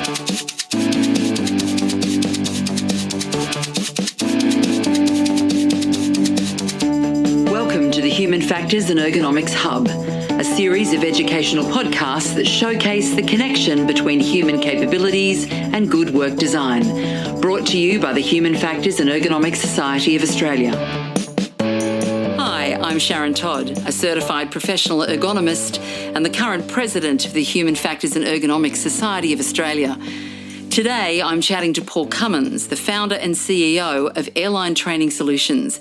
Welcome to the Human Factors and Ergonomics Hub, a series of educational podcasts that showcase the connection between human capabilities and good work design, brought to you by the Human Factors and Ergonomics Society of Australia. Hi, I'm Sharon Todd, a certified professional ergonomist and the current president of the Human Factors and Ergonomics Society of Australia. Today, I'm chatting to Paul Cummins, the founder and CEO of Airline Training Solutions.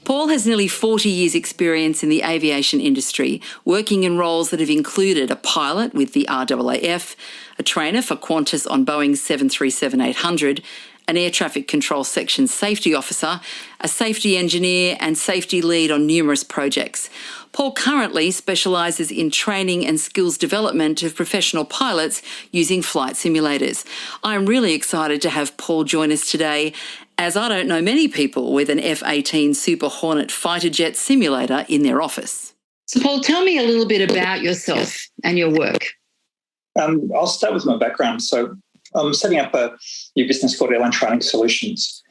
Paul has nearly 40 years' experience in the aviation industry, working in roles that have included a pilot with the RAAF, a trainer for Qantas on Boeing 737-800, an air traffic control section safety officer, a safety engineer and safety lead on numerous projects. Paul currently specialises in training and skills development of professional pilots using flight simulators. I'm really excited to have Paul join us today, as I don't know many people with an F-18 Super Hornet fighter jet simulator in their office. So Paul, tell me a little bit about yourself and your work. I'll start with my background. So I'm setting up a new business called Airline Training Solutions.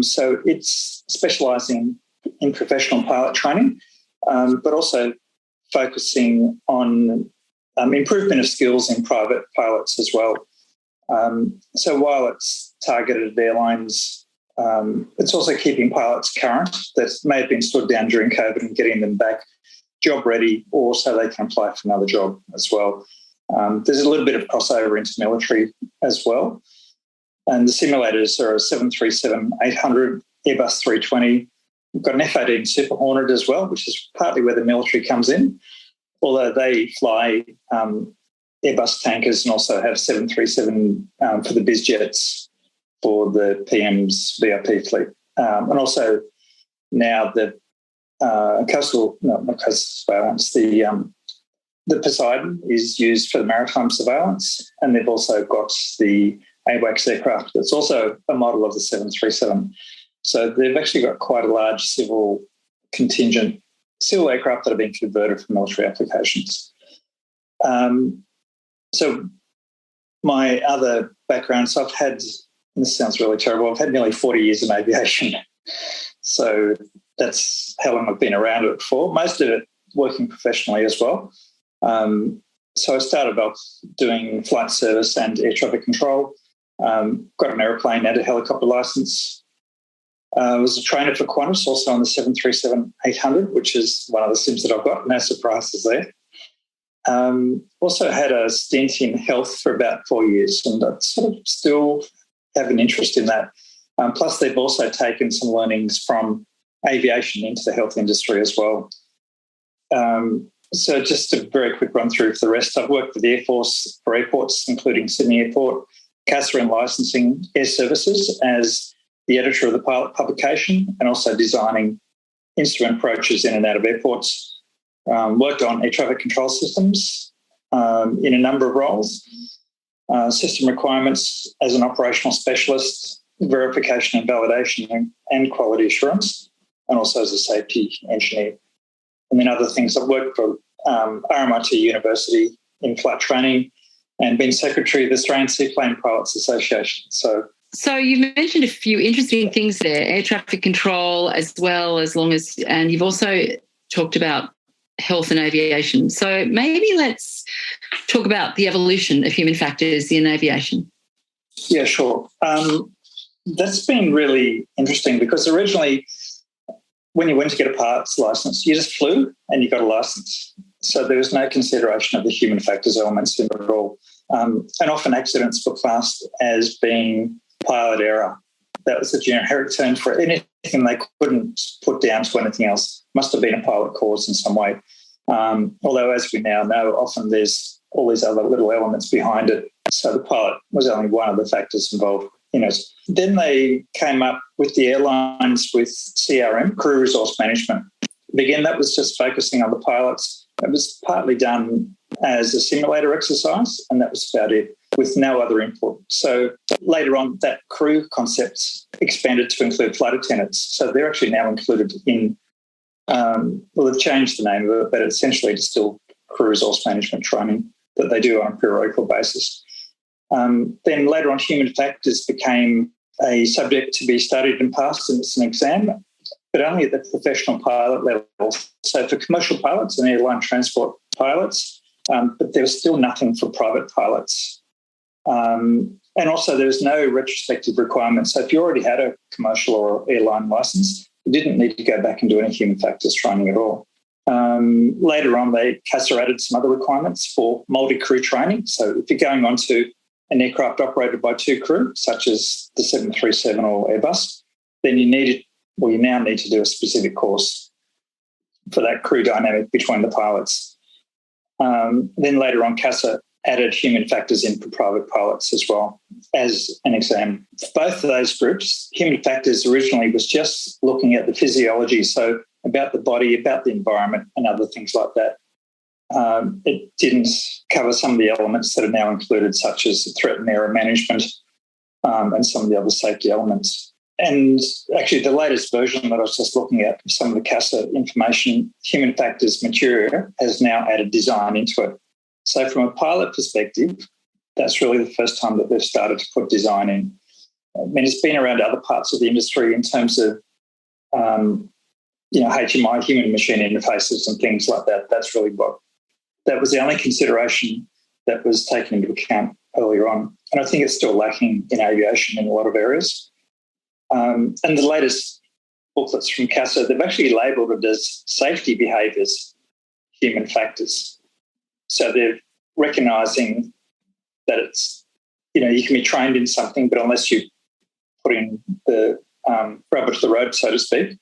So it's specialising in professional pilot training, but also focusing on improvement of skills in private pilots as well. So while it's targeted at airlines, it's also keeping pilots current that may have been stood down during COVID and getting them back job ready, or so they can apply for another job as well. There's a little bit of crossover into military as well. And the simulators are a 737-800, Airbus A320. We've got an F-18 Super Hornet as well, which is partly where the military comes in, although they fly Airbus tankers and also have 737 for the biz jets for the PM's VIP fleet. And also now the coastal surveillance, the Poseidon is used for the maritime surveillance, and they've also got the AWACS aircraft that's also a model of the 737. So they've actually got quite a large civil contingent, civil aircraft that have been converted for military applications. So my other background, so I've had, and this sounds really terrible, I've had nearly 40 years in aviation. So that's how long I've been around it for, most of it working professionally as well. So I started off doing flight service and air traffic control, got an aeroplane and a helicopter license. I was a trainer for Qantas, also on the 737-800, which is one of the sims that I've got. No surprises there. Also had a stint in health for about 4 years, and I sort of still have an interest in that. Plus, they've also taken some learnings from aviation into the health industry as well. So just a very quick run through for the rest. I've worked with the Air Force for airports, including Sydney Airport, CASA and licensing Airservices as the editor of the pilot publication, and also designing instrument approaches in and out of airports. Worked on air traffic control systems in a number of roles, system requirements as an operational specialist, verification and validation and quality assurance, and also as a safety engineer. And then other things, I've worked for RMIT University in flight training and been secretary of the Australian Seaplane Pilots Association. So you've mentioned a few interesting things there, air traffic control and you've also talked about health and aviation. So maybe let's talk about the evolution of human factors in aviation. Yeah, sure. That's been really interesting because originally, when you went to get a pilot's license, you just flew and you got a license. So there was no consideration of the human factors elements in it at all. And often accidents were classed as being pilot error. That was the generic term for it. Anything they couldn't put down to anything else must have been a pilot cause in some way. Although, as we now know, often there's all these other little elements behind it. So the pilot was only one of the factors involved in it. Then they came up with the airlines with CRM, crew resource management. Again, that was just focusing on the pilots. It was partly done as a simulator exercise, and that was about it, with no other input. So later on, that crew concept expanded to include flight attendants. So they're actually now included in, they've changed the name of it, but essentially it's still crew resource management training that they do on a periodical basis. Then later on, human factors became a subject to be studied and passed, and it's an exam, but only at the professional pilot level. So for commercial pilots and airline transport pilots, but there was still nothing for private pilots. And also there was no retrospective requirement. So if you already had a commercial or airline license, you didn't need to go back and do any human factors training at all. Later on, CASA added some other requirements for multi-crew training. So if you're going on to an aircraft operated by two crew, such as the 737 or Airbus, then you now need to do a specific course for that crew dynamic between the pilots. Then later on, CASA added human factors in for private pilots as well as an exam. For both of those groups, human factors originally was just looking at the physiology, so about the body, about the environment and other things like that. It didn't cover some of the elements that are now included, such as threat and error management and some of the other safety elements. And actually the latest version that I was just looking at, some of the CASA information, human factors material has now added design into it. So from a pilot perspective, that's really the first time that they've started to put design in. I mean, it's been around other parts of the industry in terms of, HMI, human machine interfaces and things like that. That's really that was the only consideration that was taken into account earlier on. And I think it's still lacking in aviation in a lot of areas. And the latest booklets from CASA, they've actually labelled it as safety behaviours, human factors. So they're recognising that it's, you can be trained in something, but unless you put in the rubber to the road, so to speak,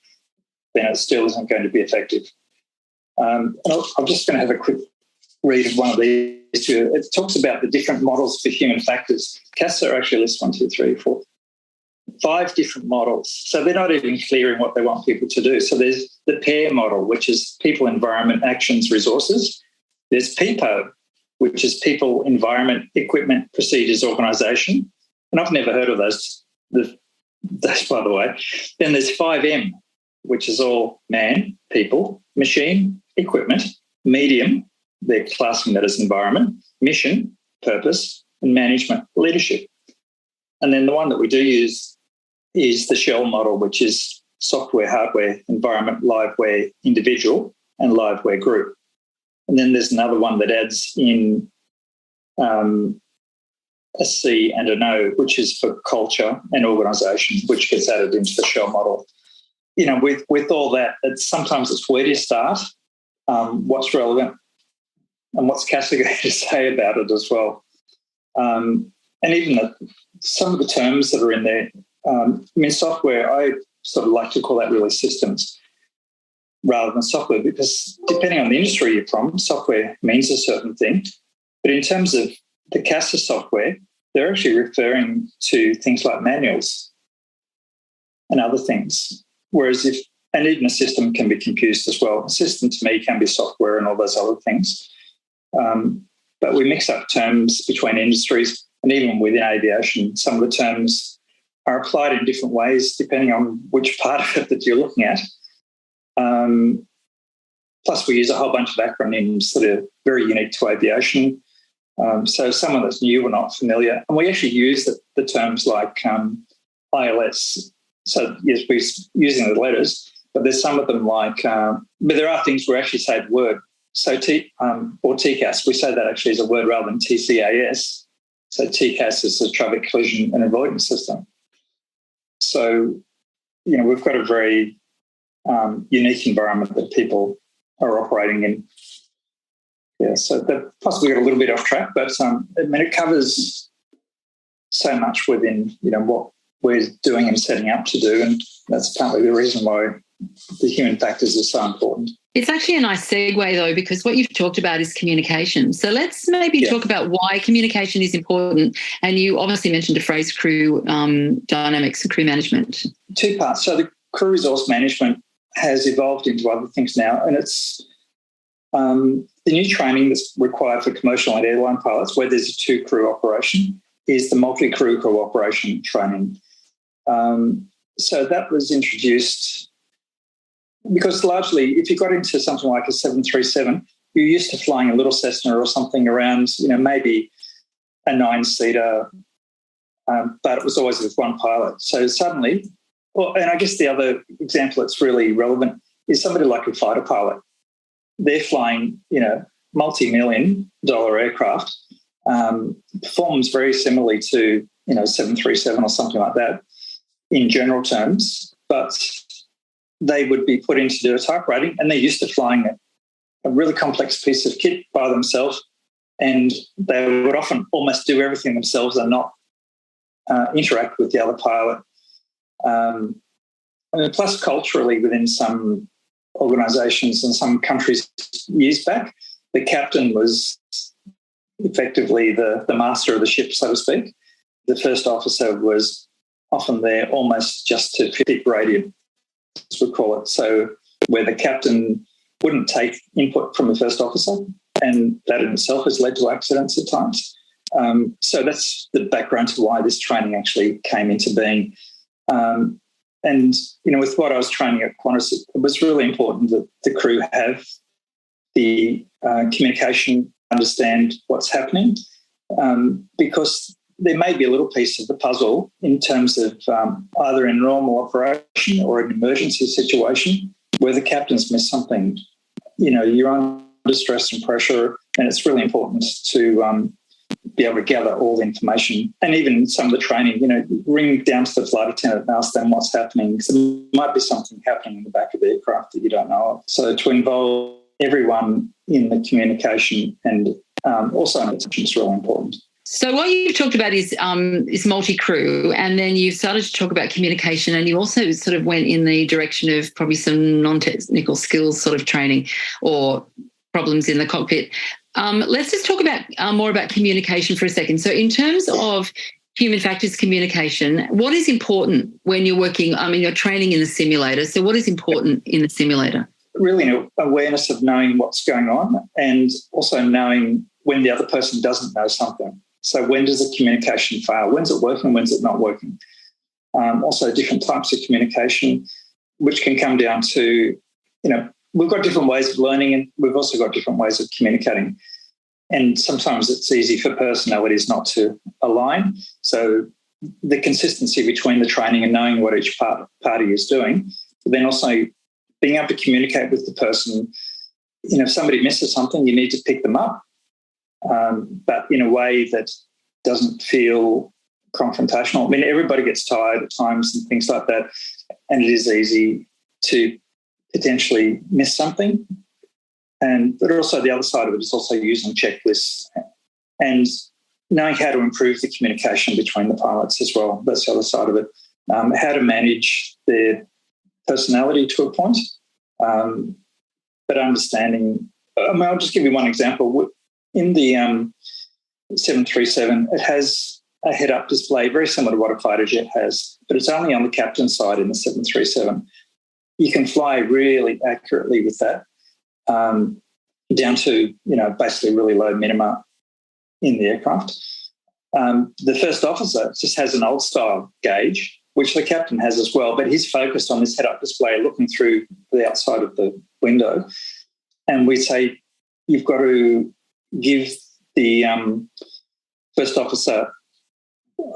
then it still isn't going to be effective. And I'm just going to have a quick read of one of these. It talks about the different models for human factors. CASA actually lists 5 different models. So they're not even clear in what they want people to do. So there's the PAIR model, which is people, environment, actions, resources. There's PEPO, which is people, environment, equipment, procedures, organisation. And I've never heard of those, by the way. Then there's 5M, which is all man, people, machine, equipment, medium, they're classing that as environment, mission, purpose, and management, leadership. And then the one that we do use is the shell model, which is software, hardware, environment, liveware, individual, and liveware group. And then there's another one that adds in a C and an O, which is for culture and organisation, which gets added into the shell model. With all that, sometimes it's where do you start, what's relevant, and what's CASA going to say about it as well. And even some of the terms that are in there, software, I sort of like to call that really systems rather than software, because depending on the industry you're from, software means a certain thing. But in terms of the CASA software, they're actually referring to things like manuals and other things. Whereas and even a system can be confused as well. A system to me can be software and all those other things. But we mix up terms between industries, and even within aviation, some of the terms are applied in different ways depending on which part of it that you're looking at. Plus, we use a whole bunch of acronyms that are very unique to aviation. So someone that's new or not familiar, and we actually use the terms like ILS. So yes, we're using the letters, but there's some of them like, but there are things we actually say the word. So or TCAS, we say that actually as a word rather than TCAS. So TCAS is the traffic collision and avoidance system. So, we've got a very unique environment that people are operating in. Yeah, so that possibly got a little bit off track, but it covers so much within, what we're doing and setting up to do, and that's partly the reason why the human factors are so important. It's actually a nice segue, though, because what you've talked about is communication. So let's maybe talk about why communication is important. And you obviously mentioned a phrase, crew dynamics and crew management. 2 parts. So the crew resource management has evolved into other things now, and it's the new training that's required for commercial and airline pilots, where there's a 2-crew operation, is the multi-crew cooperation training. So that was introduced because largely if you got into something like a 737, you're used to flying a little Cessna or something around, maybe a 9-seater, but it was always with one pilot. So suddenly, and I guess the other example that's really relevant is somebody like a fighter pilot. They're flying, multi-million-dollar aircraft, performs very similarly to, 737 or something like that in general terms, but they would be put in to do a type rating, and they're used to flying a really complex piece of kit by themselves, and they would often almost do everything themselves and not interact with the other pilot. And plus, culturally, within some organisations and some countries years back, the captain was effectively the master of the ship, so to speak. The first officer was often there almost just to fit radio, as we call it. So where the captain wouldn't take input from the first officer, and that in itself has led to accidents at times. So that's the background to why this training actually came into being. And, with what I was training at Qantas, it was really important that the crew have the communication, understand what's happening, because there may be a little piece of the puzzle in terms of either in normal operation or an emergency situation where the captain's missed something. You're under stress and pressure, and it's really important to be able to gather all the information. And even some of the training, ring down to the flight attendant and ask them what's happening, because there might be something happening in the back of the aircraft that you don't know of. So to involve everyone in the communication and also in attention is really important. So what you've talked about is multi-crew, and then you started to talk about communication, and you also sort of went in the direction of probably some non-technical skills sort of training or problems in the cockpit. Let's just talk about more about communication for a second. So in terms of human factors communication, what is important when you're working, you're training in the simulator. So what is important in the simulator? Really an awareness of knowing what's going on, and also knowing when the other person doesn't know something. So when does the communication fail? When's it working? When's it not working? Also different types of communication, which can come down to, we've got different ways of learning, and we've also got different ways of communicating. And sometimes it's easy for personalities not to align. So the consistency between the training and knowing what each party is doing, but then also being able to communicate with the person. If somebody misses something, you need to pick them up, but in a way that doesn't feel confrontational. Everybody gets tired at times and things like that, and it is easy to potentially miss something. But also the other side of it is also using checklists and knowing how to improve the communication between the pilots as well. That's the other side of it. How to manage their personality to a point, but understanding. I'll just give you one example. In the 737, it has a head-up display very similar to what a fighter jet has, but it's only on the captain's side in the 737. You can fly really accurately with that, down to, basically really low minima in the aircraft. The first officer just has an old-style gauge, which the captain has as well, but he's focused on this head-up display looking through the outside of the window. And we say, you've got to give the first officer,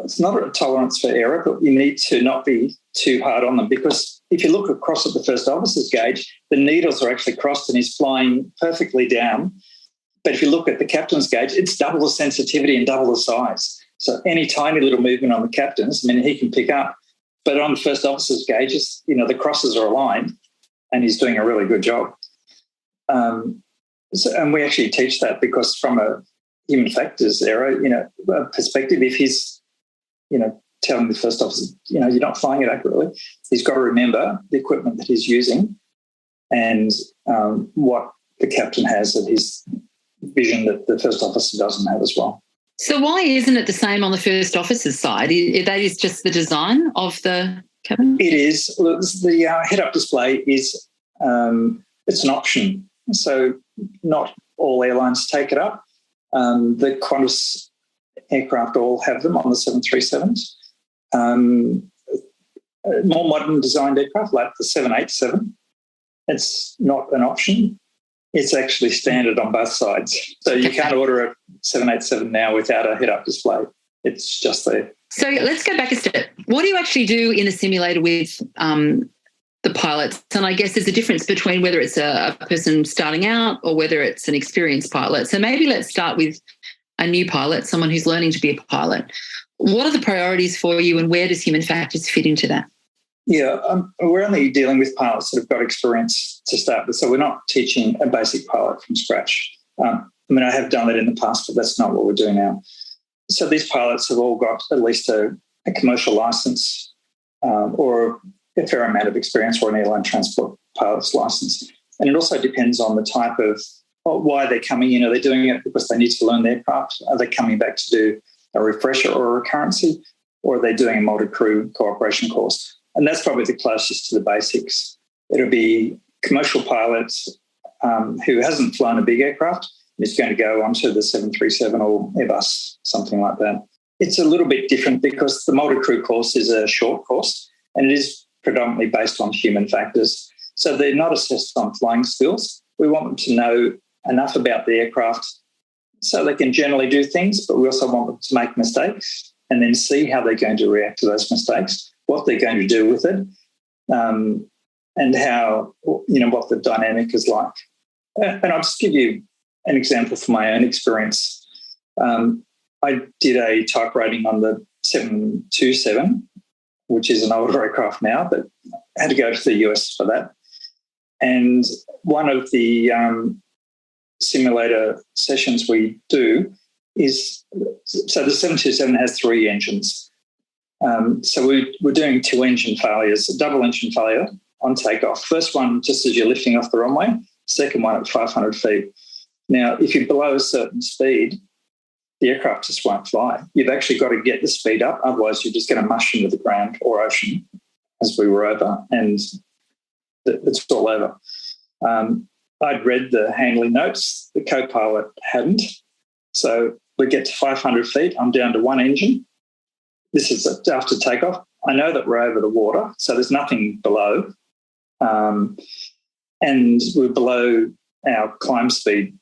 it's not a tolerance for error, but you need to not be too hard on them, because if you look across at the first officer's gauge, the needles are actually crossed and he's flying perfectly down. But if you look at the captain's gauge, it's double the sensitivity and double the size. So any tiny little movement on the captain's, he can pick up. But on the first officer's gauges, the crosses are aligned and he's doing a really good job. And we actually teach that, because from a human factors era, perspective, if he's, telling the first officer, you're not flying it accurately, he's got to remember the equipment that he's using and what the captain has at his vision that the first officer doesn't have as well. So why isn't it the same on the first officer's side? That is just the design of the cabin? It is. The head-up display is it's an option. So not all airlines take it up. The Qantas aircraft all have them on the 737s. More modern designed aircraft like the 787, it's not an option. It's actually standard on both sides. So you can't order a 787 now without a head-up display. It's just there. So let's go back a step. What do you actually do in a simulator with the pilots? And I guess there's a difference between whether it's a person starting out or whether it's an experienced pilot. So maybe let's start with a new pilot, someone who's learning to be a pilot. What are the priorities for you and where does human factors fit into that? Yeah, we're only dealing with pilots that have got experience to start with. So we're not teaching a basic pilot from scratch. I have done that in the past, but that's not what we're doing now. So these pilots have all got at least a commercial license or a fair amount of experience or an airline transport pilot's license. And it also depends on the type of why they're coming in. Are they doing it because they need to learn the aircraft? Are they coming back to do a refresher or a recurrency? Or are they doing a multi-crew cooperation course? And that's probably the closest to the basics. It'll be commercial pilots who hasn't flown a big aircraft and is going to go onto the 737 or Airbus, something like that. It's a little bit different because the multi-crew course is a short course and it is predominantly based on human factors. So they're not assessed on flying skills. We want them to know enough about the aircraft so they can generally do things, but we also want them to make mistakes and then see how they're going to react to those mistakes, what they're going to do with it, and how, what the dynamic is like. And I'll just give you an example from my own experience. I did a type rating on the 727, which is an older aircraft now, but I had to go to the US for that. And one of the simulator sessions we do is, so the 727 has 3 engines. So we're doing 2 engine failures, a double engine failure on takeoff. First one, just as you're lifting off the runway. Second one at 500 feet. Now, if you're below a certain speed, the aircraft just won't fly. You've actually got to get the speed up. Otherwise, you're just going to mush into the ground or ocean, as we were over, and it's all over. I'd read the handling notes. The co-pilot hadn't. So we get to 500 feet. I'm down to 1 engine. This is after takeoff. I know that we're over the water, so there's nothing below. And we're below our climb speed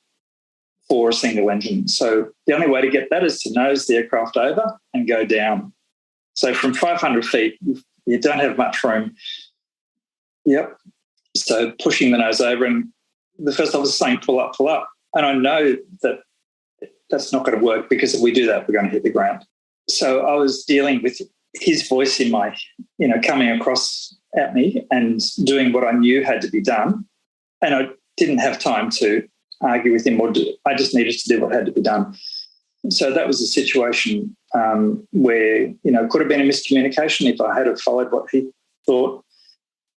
for a single engine. So the only way to get that is to nose the aircraft over and go down. So from 500 feet, you don't have much room. Yep. So pushing the nose over, and the first officer saying, pull up. And I know that that's not going to work because if we do that, we're going to hit the ground. So I was dealing with his voice in my, coming across at me and doing what I knew had to be done. And I didn't have time to argue with him I just needed to do what had to be done. So that was a situation where, could have been a miscommunication. If I had have followed what he thought,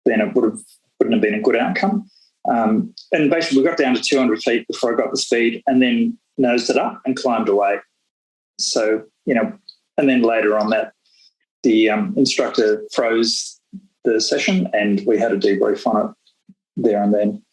then it wouldn't have been a good outcome. And basically we got down to 200 feet before I got the speed and then nosed it up and climbed away. So, and then later on that, the instructor froze the session and we had a debrief on it there and then.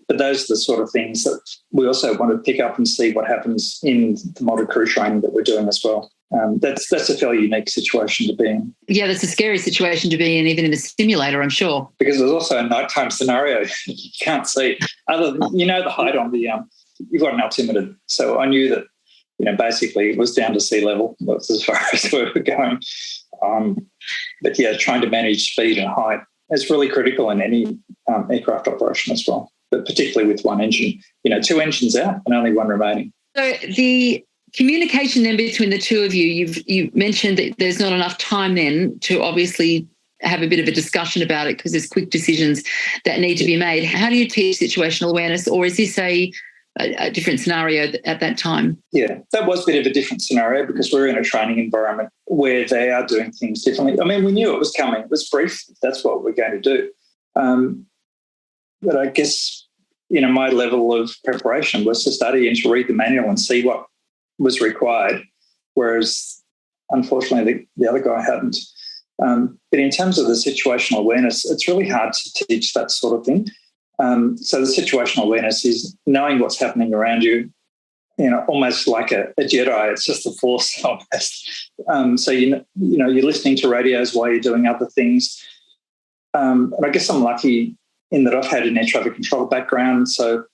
But those are the sort of things that we also want to pick up and see what happens in the multi-crew training that we're doing as well. That's a fairly unique situation to be in. Yeah, that's a scary situation to be in, even in a simulator, I'm sure. Because there's also a nighttime scenario you can't see. Other than, the height on the, you've got an altimeter. So I knew that, basically it was down to sea level. That's as far as we were going. But yeah, trying to manage speed and height is really critical in any aircraft operation as well, but particularly with 1 engine. 2 engines out and only 1 remaining. So the communication then between the two of you've mentioned that there's not enough time then to obviously have a bit of a discussion about it because there's quick decisions that need to be made. How do you teach situational awareness, or is this a different scenario at that time? Yeah, that was a bit of a different scenario because we're in a training environment where they are doing things differently. I mean, we knew it was coming. It was brief. That's what we're going to do. But I guess, my level of preparation was to study and to read the manual and see what was required, whereas unfortunately the other guy hadn't. But in terms of the situational awareness, it's really hard to teach that sort of thing. So the situational awareness is knowing what's happening around you, almost like a Jedi. It's just the Force almost. So, you're listening to radios while you're doing other things. And I guess I'm lucky in that I've had an air traffic control background. So,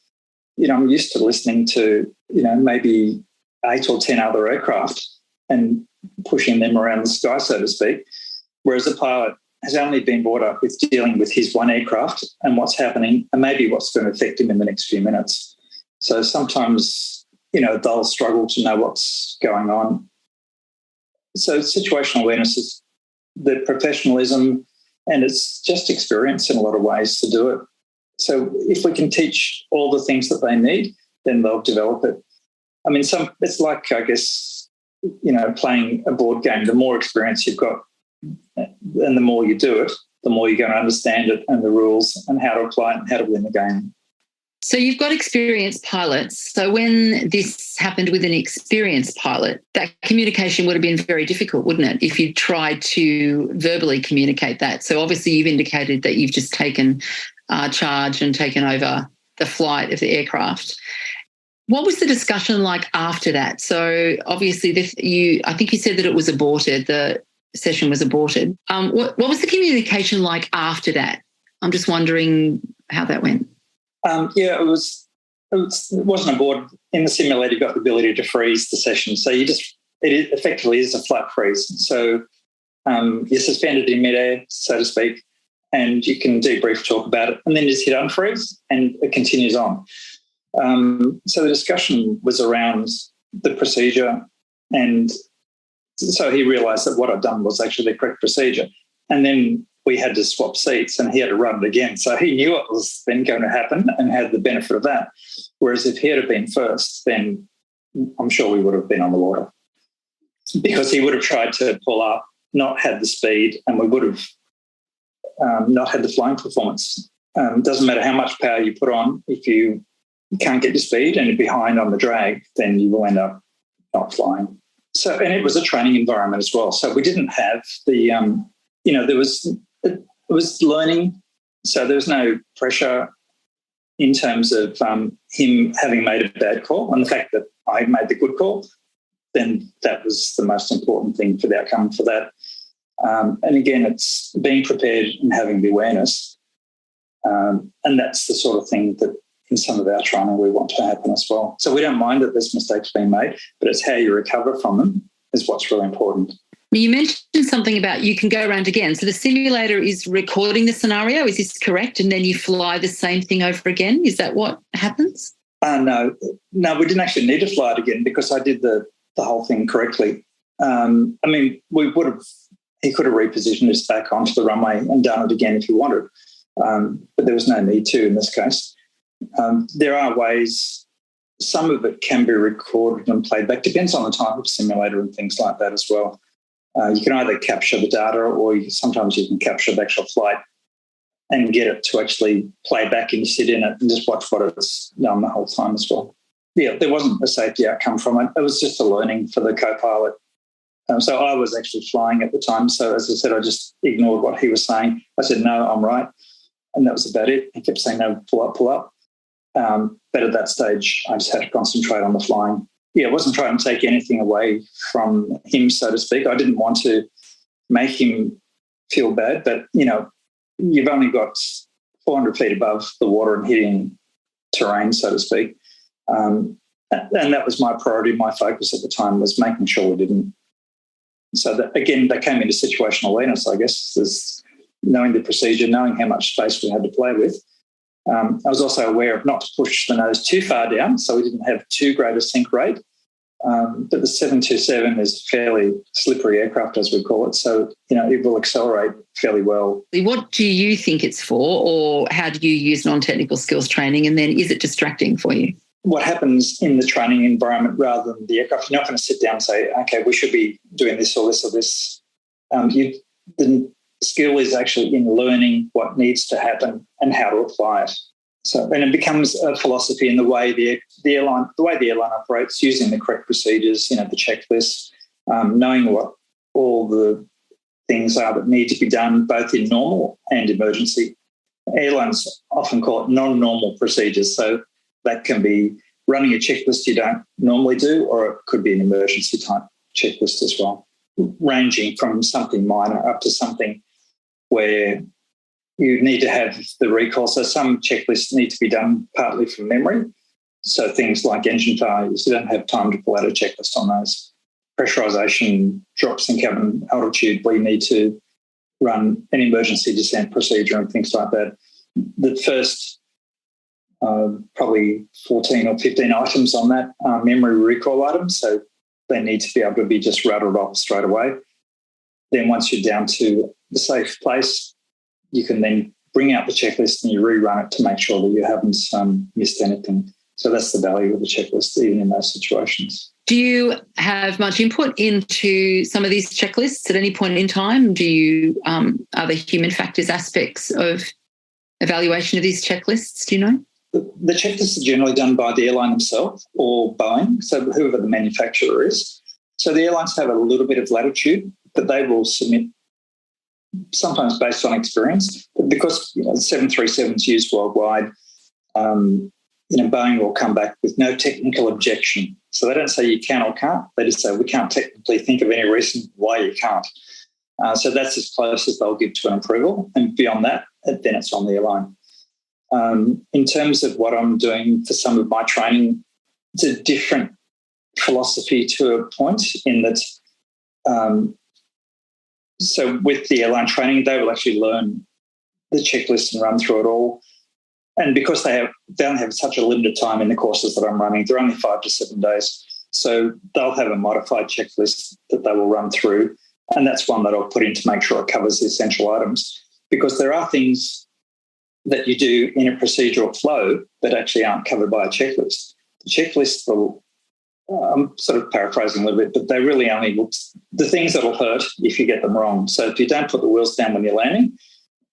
I'm used to listening to, maybe 8 or 10 other aircraft and pushing them around the sky, so to speak, whereas a pilot has only been brought up with dealing with his one aircraft and what's happening and maybe what's going to affect him in the next few minutes. So sometimes, they'll struggle to know what's going on. So situational awareness is the professionalism, and it's just experience in a lot of ways to do it. So if we can teach all the things that they need, then they'll develop it. I mean, it's like, I guess, playing a board game. The more experience you've got and the more you do it, the more you're going to understand it and the rules and how to apply it and how to win the game. So you've got experienced pilots. So when this happened with an experienced pilot, that communication would have been very difficult, wouldn't it, if you tried to verbally communicate that? So obviously you've indicated that you've just taken charge and taken over the flight of the aircraft. What was the discussion like after that? So obviously I think you said that it was aborted, the session was aborted. What was the communication like after that? I'm just wondering how that went. It wasn't aborted. In the simulator, you've got the ability to freeze the session. So it effectively is a flat freeze. So you're suspended in midair, so to speak, and you can debrief, talk about it, and then just hit unfreeze and it continues on. So the discussion was around the procedure, and so he realised that what I'd done was actually the correct procedure. And then we had to swap seats and he had to run it again. So he knew it was then going to happen and had the benefit of that. Whereas if he had been first, then I'm sure we would have been on the water, because he would have tried to pull up, not had the speed, and we would have not had the flying performance. It doesn't matter how much power you put on. If you can't get your speed and you're behind on the drag, then you will end up not flying. So, and it was a training environment as well. So we didn't have the, it was learning. So there was no pressure in terms of him having made a bad call, and the fact that I made the good call, then that was the most important thing for the outcome for that. And again, it's being prepared and having the awareness. And that's the sort of thing that in some of our training we want to happen as well. So we don't mind that there's mistakes being made, but it's how you recover from them is what's really important. You mentioned something about you can go around again. So the simulator is recording the scenario. Is this correct? And then you fly the same thing over again? Is that what happens? No, we didn't actually need to fly it again because I did the whole thing correctly. He could have repositioned us back onto the runway and done it again if he wanted, but there was no need to in this case. There are ways, some of it can be recorded and played back, depends on the type of simulator and things like that as well. You can either capture the data or sometimes you can capture the actual flight and get it to actually play back and sit in it and just watch what it's done the whole time as well. Yeah, there wasn't a safety outcome from it. It was just a learning for the co-pilot. So I was actually flying at the time. So as I said, I just ignored what he was saying. I said, no, I'm right. And that was about it. He kept saying, no, pull up. But at that stage, I just had to concentrate on the flying. Yeah, I wasn't trying to take anything away from him, so to speak. I didn't want to make him feel bad, but, you've only got 400 feet above the water and hitting terrain, so to speak. And that was my priority. My focus at the time was making sure we didn't. So that, again, that came into situational awareness, I guess. There's knowing the procedure, knowing how much space we had to play with. I was also aware of not to push the nose too far down, so we didn't have too great a sink rate. But the 727 is a fairly slippery aircraft, as we call it, so it will accelerate fairly well. What do you think it's for, or how do you use non-technical skills training, and then is it distracting for you? What happens in the training environment rather than the aircraft, you're not going to sit down and say, okay, we should be doing this or this or this. The skill is actually in learning what needs to happen and how to apply it. So, and it becomes a philosophy in the way the airline operates, using the correct procedures, the checklist, knowing what all the things are that need to be done, both in normal and emergency. Airlines often call it non-normal procedures. So that can be running a checklist you don't normally do, or it could be an emergency type checklist as well, ranging from something minor up to something where you need to have the recall. So some checklists need to be done partly from memory. So things like engine failures, you don't have time to pull out a checklist on those. Pressurisation, drops in cabin altitude, we need to run an emergency descent procedure and things like that. The first probably 14 or 15 items on that are memory recall items, so they need to be able to be just rattled off straight away. Then once you're down to the safe place, you can then bring out the checklist and you rerun it to make sure that you haven't missed anything. So that's the value of the checklist, even in those situations. Do you have much input into some of these checklists at any point in time? Do you are there human factors aspects of evaluation of these checklists? Do you know? The checklists are generally done by the airline themselves or Boeing, so whoever the manufacturer is. So the airlines have a little bit of latitude, but they will submit sometimes based on experience. But because 737 is used worldwide, Boeing will come back with no technical objection. So they don't say you can or can't. They just say we can't technically think of any reason why you can't. So that's as close as they'll give to an approval. And beyond that, then it's on the airline. In terms of what I'm doing for some of my training, it's a different philosophy to a point in that so with the airline training, they will actually learn the checklist and run through it all. And because they don't have such a limited time in the courses that I'm running, they're only 5 to 7 days. So they'll have a modified checklist that they will run through. And that's one that I'll put in to make sure it covers the essential items. Because there are things that you do in a procedural flow that actually aren't covered by a checklist. The checklist will, I'm sort of paraphrasing a little bit, but they really only look the things that will hurt if you get them wrong. So if you don't put the wheels down when you're landing,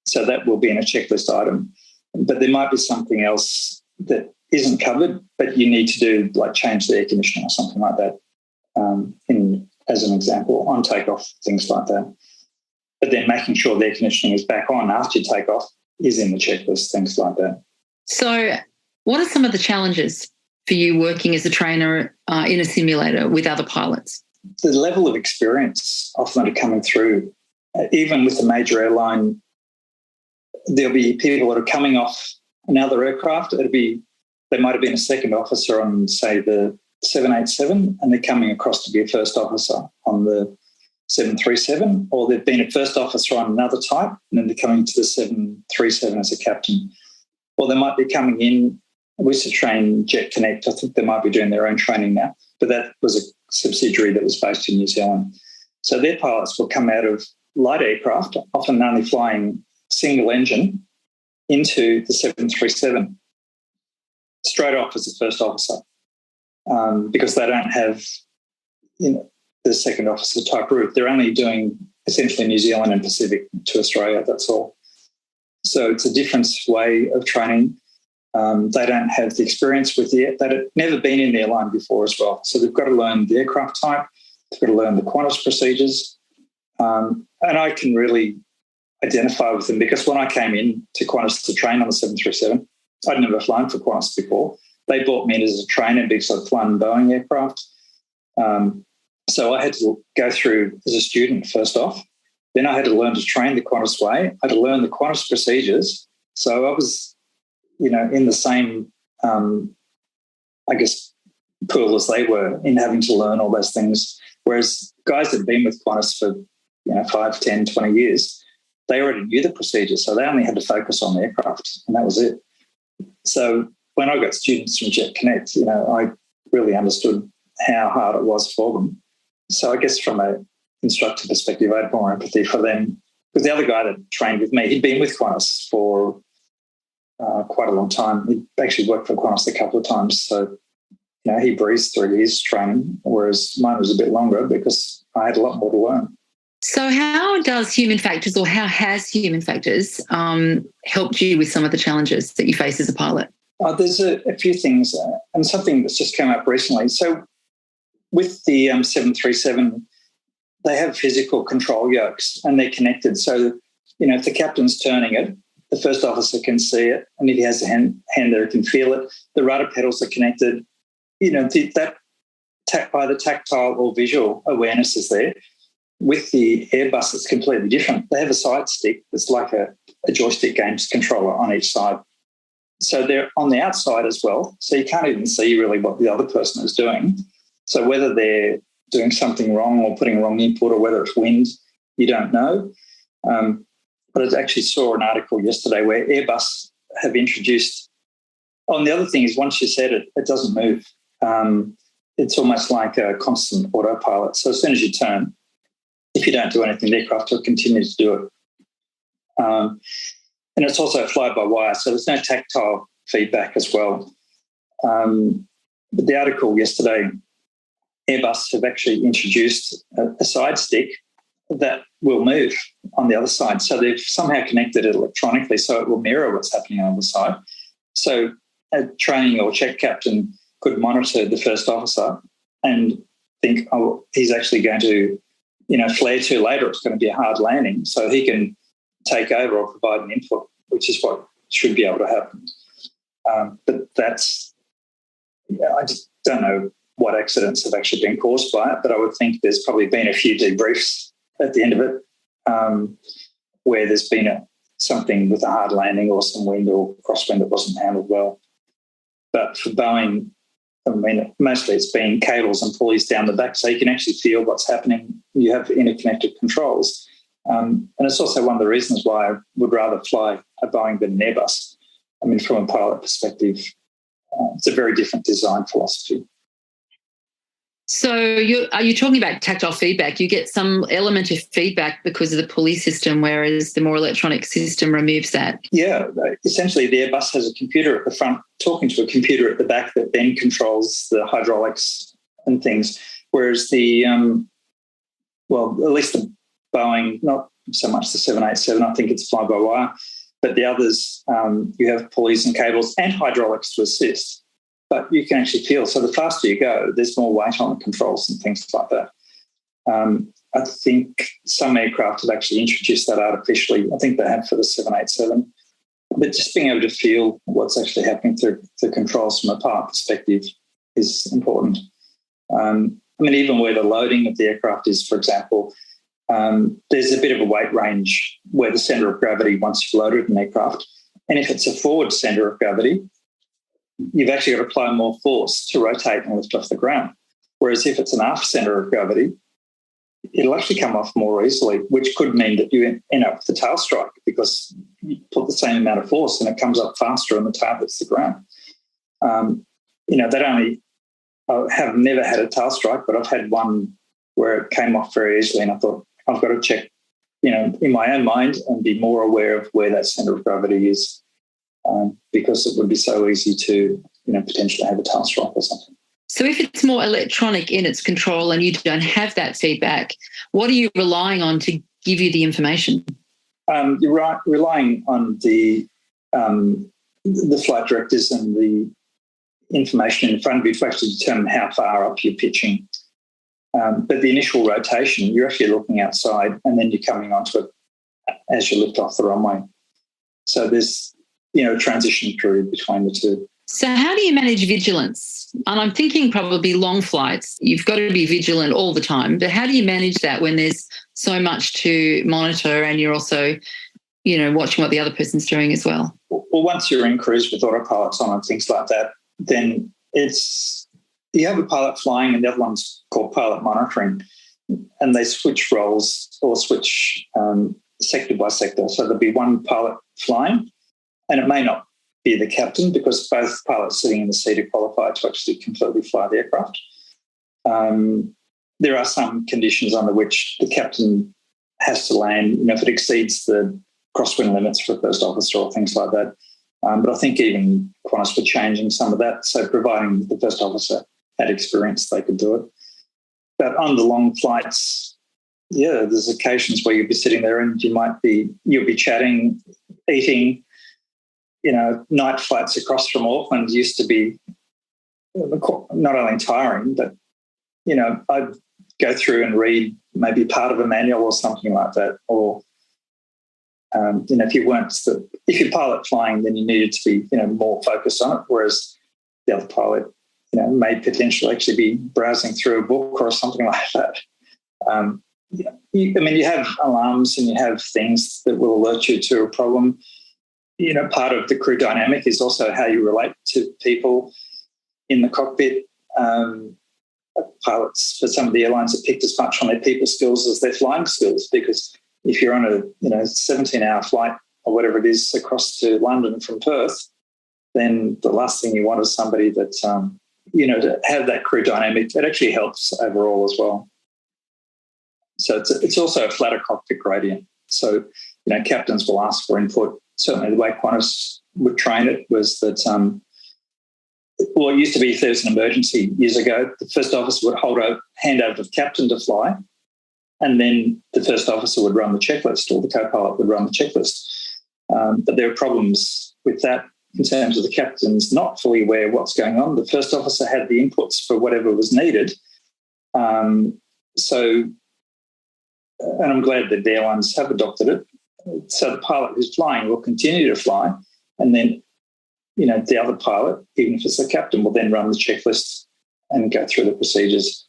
so that will be in a checklist item. But there might be something else that isn't covered, but you need to do, like change the air conditioning or something like that, as an example, on takeoff, things like that. But then making sure the air conditioning is back on after you take off is in the checklist, things like that. So what are some of the challenges for you working as a trainer in a simulator with other pilots? The level of experience often that are coming through, even with a major airline, there'll be people that are coming off another aircraft. They might have been a second officer on, say, the 787, and they're coming across to be a first officer on the 737, or they've been a first officer on another type, and then they're coming to the 737 as a captain. Or they might be coming in. We used to train Jet Connect. I think they might be doing their own training now, but that was a subsidiary that was based in New Zealand. So their pilots will come out of light aircraft, often only flying single engine, into the 737 straight off as a first officer, because they don't have the second officer type route. They're only doing essentially New Zealand and Pacific to Australia, that's all. So it's a different way of training. They don't have the experience with they've never been in the airline before as well. So they've got to learn the aircraft type, they've got to learn the Qantas procedures. And I can really identify with them because when I came in to Qantas to train on the 737, I'd never flown for Qantas before. They brought me in as a trainer because I'd flown Boeing aircraft. So I had to go through as a student first off. Then I had to learn to train the Qantas way. I had to learn the Qantas procedures. So I was, in the same, pool as they were in having to learn all those things. Whereas guys that had been with Qantas for, 5, 10, 20 years, they already knew the procedures. So they only had to focus on the aircraft and that was it. So when I got students from Jet Connect, I really understood how hard it was for them. So I guess from an instructor perspective, I had more empathy for them. Because the other guy that trained with me, he'd been with Qantas for quite a long time. He'd actually worked for Qantas a couple of times. So, he breezed through his training, whereas mine was a bit longer because I had a lot more to learn. So how does human factors, or how has human factors helped you with some of the challenges that you face as a pilot? There's a few things and something that's just come up recently. So with the 737, they have physical control yokes and they're connected. So, if the captain's turning it, the first officer can see it, and if he has a hand there, he can feel it. The rudder pedals are connected. That either tactile or visual awareness is there. with the Airbus, it's completely different. They have a side stick that's like a joystick games controller on each side. So they're on the outside as well. So you can't even see really what the other person is doing. So whether they're doing something wrong or putting wrong input or whether it's wind, you don't know. But I actually saw an article yesterday where Airbus have introduced, the other thing is once you set it, it doesn't move. It's almost like a constant autopilot. So as soon as you turn, if you don't do anything, the aircraft will continue to do it. And it's also fly-by-wire, so there's no tactile feedback as well. But the article yesterday, Airbus have actually introduced a side stick that will move on the other side. So they've somehow connected it electronically so it will mirror what's happening on the side. So a training or check captain could monitor the first officer and think, oh, he's actually going to, flare too late or it's going to be a hard landing. So he can take over or provide an input, which is what should be able to happen. But that's, I just don't know what accidents have actually been caused by it, but I would think there's probably been a few debriefs at the end of it where there's been something with a hard landing or some wind or crosswind that wasn't handled well. But for Boeing, mostly it's been cables and pulleys down the back so you can actually feel what's happening. You have interconnected controls. And it's also one of the reasons why I would rather fly a Boeing than an Airbus. From a pilot perspective, it's a very different design philosophy. So are you talking about tactile feedback? You get some element of feedback because of the pulley system, whereas the more electronic system removes that. Yeah, essentially the Airbus has a computer at the front talking to a computer at the back that then controls the hydraulics and things, whereas the, at least the Boeing, not so much the 787, I think it's fly-by-wire, but the others, you have pulleys and cables and hydraulics to assist. But you can actually feel, so the faster you go, there's more weight on the controls and things like that. I think some aircraft have actually introduced that artificially. I think they have for the 787. But just being able to feel what's actually happening through the controls from a pilot perspective is important. Even where the loading of the aircraft is, for example, there's a bit of a weight range where the centre of gravity once you've loaded an aircraft. And if it's a forward centre of gravity, you've actually got to apply more force to rotate and lift off the ground. Whereas if it's an aft centre of gravity, it'll actually come off more easily, which could mean that you end up with a tail strike because you put the same amount of force and it comes up faster and the tail hits the ground. I have never had a tail strike, but I've had one where it came off very easily and I thought, I've got to check, in my own mind and be more aware of where that centre of gravity is. Because it would be so easy to, potentially have a tail strike or something. So if it's more electronic in its control and you don't have that feedback, what are you relying on to give you the information? You're relying on the flight directors and the information in front of you to actually determine how far up you're pitching. But the initial rotation, you're actually looking outside and then you're coming onto it as you lift off the runway. So there's a transition period between the two. So how do you manage vigilance? And I'm thinking probably long flights. You've got to be vigilant all the time. But how do you manage that when there's so much to monitor and you're also, watching what the other person's doing as well? Well, once you're in cruise with autopilots on and things like that, then you have a pilot flying and the other one's called pilot monitoring, and they switch roles or switch sector by sector. So there'll be one pilot flying, and it may not be the captain because both pilots sitting in the seat are qualified to actually completely fly the aircraft. There are some conditions under which the captain has to land, if it exceeds the crosswind limits for a first officer or things like that. But I think even Qantas were changing some of that. So providing the first officer had experience, they could do it. But on the long flights, there's occasions where you'll be sitting there and you'll be chatting, eating. Night flights across from Auckland used to be not only tiring, but, I'd go through and read maybe part of a manual or something like that. Or, if you're pilot flying, then you needed to be, more focused on it, whereas the other pilot, may potentially actually be browsing through a book or something like that. you have alarms and you have things that will alert you to a problem. Part of the crew dynamic is also how you relate to people in the cockpit. Pilots for some of the airlines have picked as much on their people skills as their flying skills, because if you're on a 17-hour flight or whatever it is across to London from Perth, then the last thing you want is somebody that to have that crew dynamic. It actually helps overall as well. So it's also a flatter cockpit gradient. So captains will ask for input. Certainly, the way Qantas would train it was that. It used to be if there was an emergency years ago, the first officer would hand over to the captain to fly, and then the first officer would run the checklist, or the co-pilot would run the checklist. But there are problems with that in terms of the captain's not fully aware of what's going on. The first officer had the inputs for whatever was needed. And I'm glad that the airlines have adopted it. So the pilot who's flying will continue to fly, and then the other pilot, even if it's the captain, will then run the checklist and go through the procedures.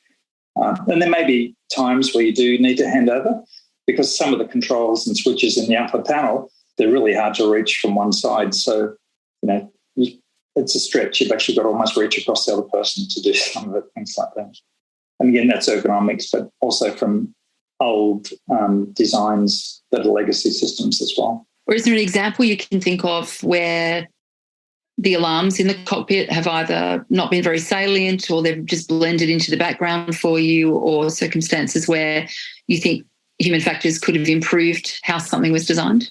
And there may be times where you do need to hand over, because some of the controls and switches in the upper panel, they're really hard to reach from one side. So, it's a stretch. You've actually got to almost reach across the other person to do some of it, things like that. And again, that's ergonomics, but also from old designs that are legacy systems as well. Or is there an example you can think of where the alarms in the cockpit have either not been very salient, or they've just blended into the background for you, or circumstances where you think human factors could have improved how something was designed?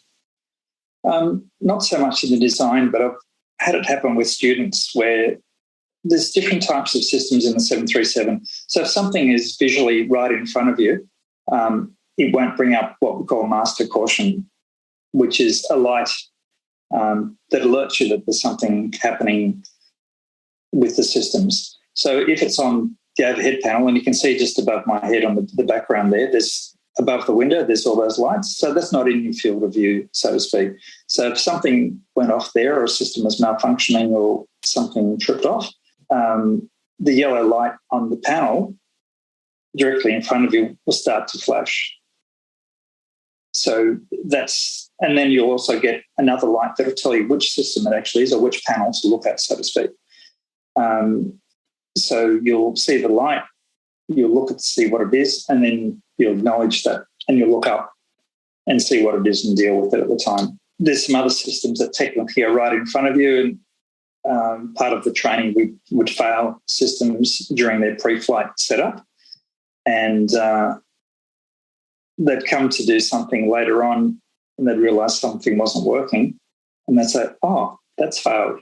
Not so much in the design, but I've had it happen with students where there's different types of systems in the 737. So if something is visually right in front of you, it won't bring up what we call master caution, which is a light that alerts you that there's something happening with the systems. So if it's on the overhead panel, and you can see just above my head on the background there's above the window, there's all those lights. So that's not in your field of view, so to speak. So if something went off there, or a system was malfunctioning, or something tripped off, the yellow light on the panel directly in front of you will start to flash. So and then you'll also get another light that will tell you which system it actually is, or which panel to look at, so to speak. So you'll see the light, you'll look to see what it is, and then you'll acknowledge that, and you'll look up and see what it is and deal with it at the time. There's some other systems that technically are right in front of you, and part of the training, we would fail systems during their pre-flight setup, and they'd come to do something later on, and they'd realise something wasn't working, and they'd say, "Oh, that's failed."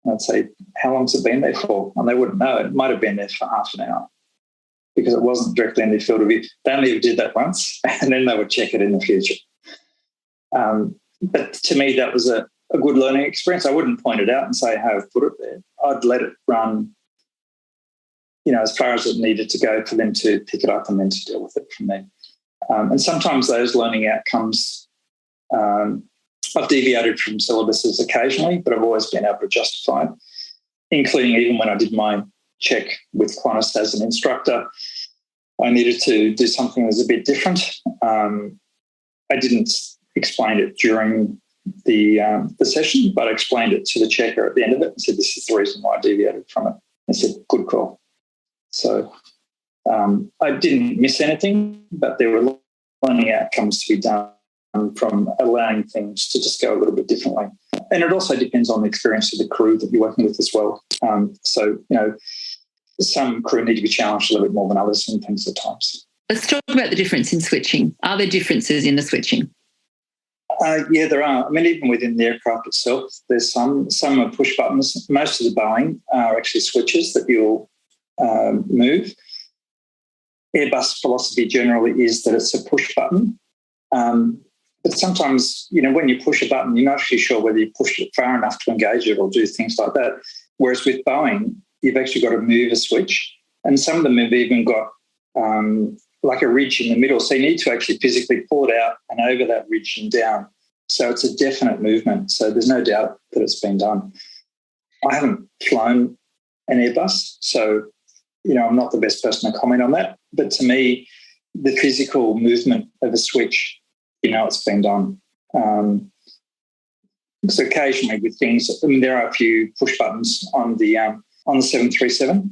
And I'd say, "How long's it been there for?" And they wouldn't know. It might have been there for half an hour, because it wasn't directly in their field of view. They only ever did that once, and then they would check it in the future. But to me, that was a good learning experience. I wouldn't point it out and say, "Hey, I've put it there." I'd let it run, as far as it needed to go for them to pick it up and then to deal with it from there. And sometimes those learning outcomes, I've deviated from syllabuses occasionally, but I've always been able to justify it, including even when I did my check with Qantas as an instructor. I needed to do something that was a bit different. I didn't explain it during the session, but I explained it to the checker at the end of it and said, "This is the reason why I deviated from it." I said, "Good call." So I didn't miss anything, but there were learning outcomes to be done from allowing things to just go a little bit differently. And it also depends on the experience of the crew that you're working with as well. Some crew need to be challenged a little bit more than others in things at times. Let's talk about the difference in switching. Are there differences in the switching? Yeah, there are. I mean, even within the aircraft itself, there's some are push buttons. Most of the Boeing are actually switches that you'll move. Airbus philosophy generally is that it's a push button. But sometimes, when you push a button, you're not actually sure whether you pushed it far enough to engage it or do things like that. Whereas with Boeing, you've actually got to move a switch. And some of them have even got like a ridge in the middle. So you need to actually physically pull it out and over that ridge and down. So it's a definite movement. So there's no doubt that it's been done. I haven't flown an Airbus, so I'm not the best person to comment on that. But to me, the physical movement of a switch, it's been done. So occasionally with things, there are a few push buttons on the 737.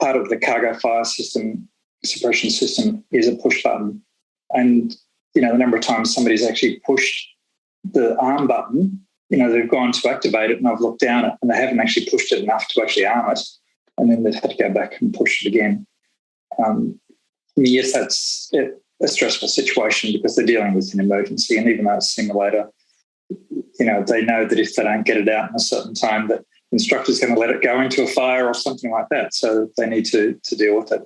Part of the cargo fire system, suppression system, is a push button. And, the number of times somebody's actually pushed the arm button, they've gone to activate it and I've looked down it and they haven't actually pushed it enough to actually arm it. And then they've had to go back and push it again. Yes, that's a stressful situation because they're dealing with an emergency. And even though it's a simulator, they know that if they don't get it out in a certain time, that the instructor's going to let it go into a fire or something like that. So they need to deal with it.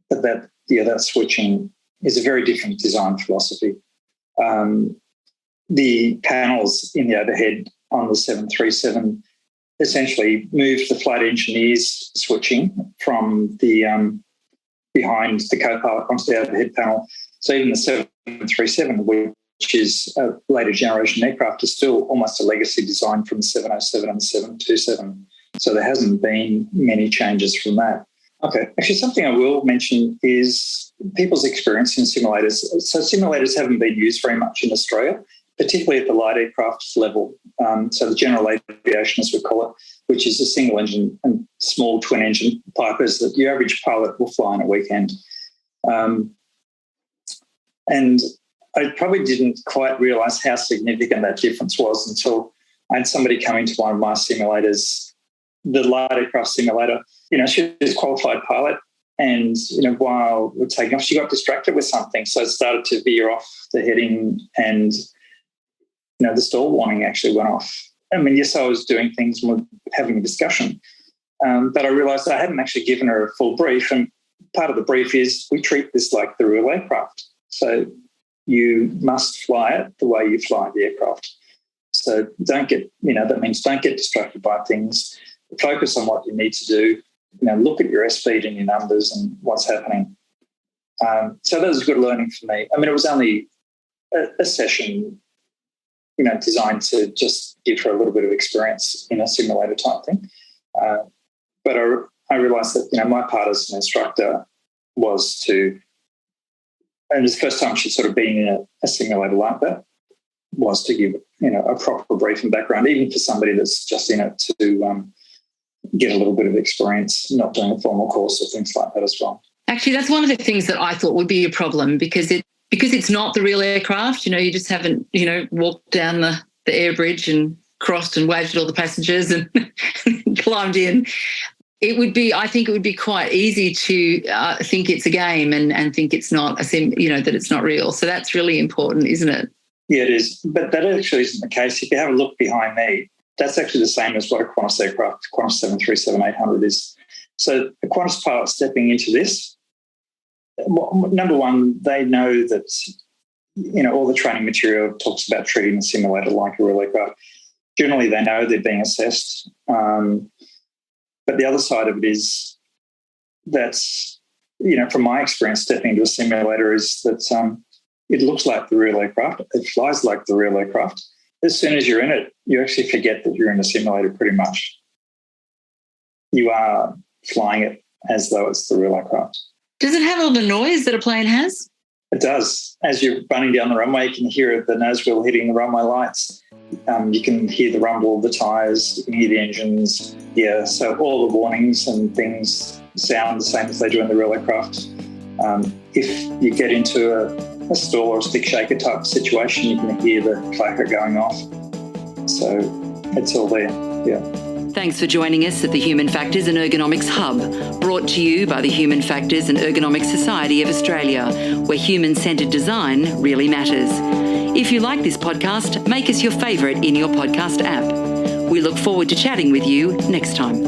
But that switching is a very different design philosophy. The panels in the overhead on the 737 essentially moved the flight engineers switching from the behind the co-pilot onto the overhead panel. So even the 737, which is a later generation aircraft, is still almost a legacy design from the 707 and the 727. So there hasn't been many changes from that. Okay, actually something I will mention is people's experience in simulators. So simulators haven't been used very much in Australia, particularly at the light aircraft level. So the general aviation, as we call it, which is a single engine and small twin engine pipers that your average pilot will fly on a weekend. And I probably didn't quite realise how significant that difference was until I had somebody come into one of my simulators, the light aircraft simulator. She was a qualified pilot and, while we're taking off, she got distracted with something. So it started to veer off the heading and, the stall warning actually went off. Yes, I was doing things and we're having a discussion, but I realised I hadn't actually given her a full brief. And part of the brief is we treat this like the real aircraft. So you must fly it the way you fly the aircraft. So that means don't get distracted by things. Focus on what you need to do. Look at your airspeed and your numbers and what's happening. So that was a good learning for me. It was only a session, designed to just give her a little bit of experience in a simulator type thing. But I realised that, my part as an instructor was to, and it's the first time she'd sort of been in a simulator like that, was to give, a proper brief and background, even for somebody that's just in it, to get a little bit of experience, not doing a formal course or things like that as well. Actually, that's one of the things that I thought would be a problem because it's not the real aircraft. You just haven't, walked down the air bridge and crossed and waved at all the passengers and climbed in. I think it would be quite easy to think it's a game and think it's not that it's not real. So that's really important, isn't it? Yeah, it is. But that actually isn't the case. If you have a look behind me, that's actually the same as what a Qantas aircraft, Qantas 737-800 is. So a Qantas pilot stepping into this, number one, they know that, all the training material talks about treating the simulator like a real aircraft. Generally, they know they're being assessed. But the other side of it is that, from my experience stepping into a simulator is that it looks like the real aircraft. It flies like the real aircraft. As soon as you're in it, you actually forget that you're in a simulator pretty much. You are flying it as though it's the real aircraft. Does it have all the noise that a plane has? It does. As you're running down the runway, you can hear the nose wheel hitting the runway lights. You can hear the rumble of the tyres. You can hear the engines. Yeah, so all the warnings and things sound the same as they do in the real aircraft. If you get into a stall or a stick shaker type situation, you can hear the clacker going off. So it's all there, yeah. Thanks for joining us at the Human Factors and Ergonomics Hub, brought to you by the Human Factors and Ergonomics Society of Australia, where human-centred design really matters. If you like this podcast, make us your favourite in your podcast app. We look forward to chatting with you next time.